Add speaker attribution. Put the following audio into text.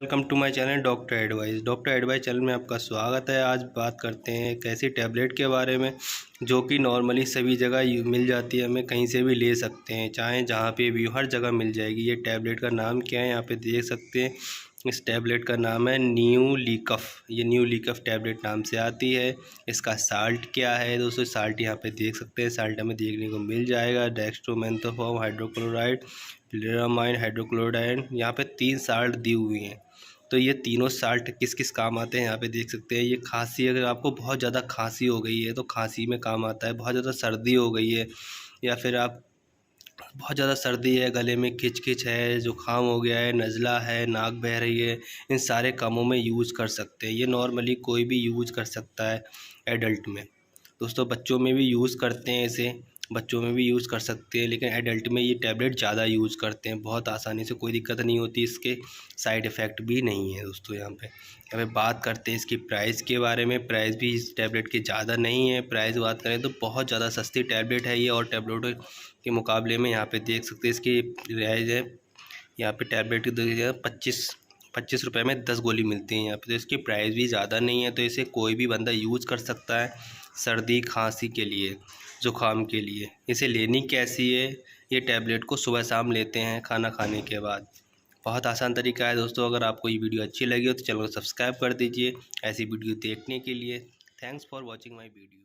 Speaker 1: Welcome to my channel doctor advice. Doctor advice channel में आपका स्वागत है। आज बात करते हैं एक ऐसी टैबलेट के बारे में जो कि नॉर्मली सभी जगह मिल जाती है, हमें कहीं से भी ले सकते हैं, चाहे जहाँ पे भी हर जगह मिल जाएगी। ये टैबलेट का नाम क्या है यहाँ पे देख सकते हैं। इस टैबलेट का नाम है न्यूलिकफ। ये न्यूलिकफ टैबलेट नाम से आती है। इसका साल्ट क्या है दोस्तों, साल्ट यहाँ पे देख सकते हैं। साल्ट हमें देखने को मिल जाएगा डेक्स्ट्रोमेंथोफॉर्म, हाइड्रोक्लोराइड, फ्लोरामाइन, हाइड्रोक्लोराइड। यहाँ पे 3 साल्ट दी हुई हैं। तो ये तीनों साल्ट किस किस काम आते हैं यहाँ पे देख सकते हैं। ये खांसी, अगर आपको बहुत ज़्यादा खांसी हो गई है तो खांसी में काम आता है। बहुत ज़्यादा सर्दी हो गई है या फिर आप बहुत ज़्यादा सर्दी है, गले में खिच है, जुकाम हो गया है, नज़ला है, नाक बह रही है, इन सारे कामों में यूज़ कर सकते हैं। ये नॉर्मली कोई भी यूज़ कर सकता है एडल्ट में। दोस्तों बच्चों में भी यूज़ करते हैं इसे, बच्चों में भी यूज़ कर सकते हैं, लेकिन एडल्ट में ये टैबलेट ज़्यादा यूज़ करते हैं। बहुत आसानी से, कोई दिक्कत नहीं होती, इसके साइड इफ़ेक्ट भी नहीं है। दोस्तों यहाँ पे बात करते हैं इसकी प्राइस के बारे में। प्राइस भी इस टैबलेट की ज़्यादा नहीं है। प्राइस बात करें तो बहुत ज़्यादा सस्ती टैबलेट है ये, और टैबलेटों के मुकाबले में यहाँ पे देख सकते हैं इसकी प्राइस है। यहाँ पे टैबलेट की देखिए 25 रुपये में 10 गोली मिलती हैं यहाँ पे। तो इसकी प्राइस भी ज़्यादा नहीं है, तो इसे कोई भी बंदा यूज़ कर सकता है सर्दी खांसी के लिए, ज़ुकाम के लिए। इसे लेनी कैसी है, ये टैबलेट को सुबह शाम लेते हैं खाना खाने के बाद। बहुत आसान तरीका है दोस्तों। अगर आपको ये वीडियो अच्छी लगी हो तो चैनल को सब्सक्राइब कर दीजिए ऐसी वीडियो देखने के लिए। Thanks for watching my video.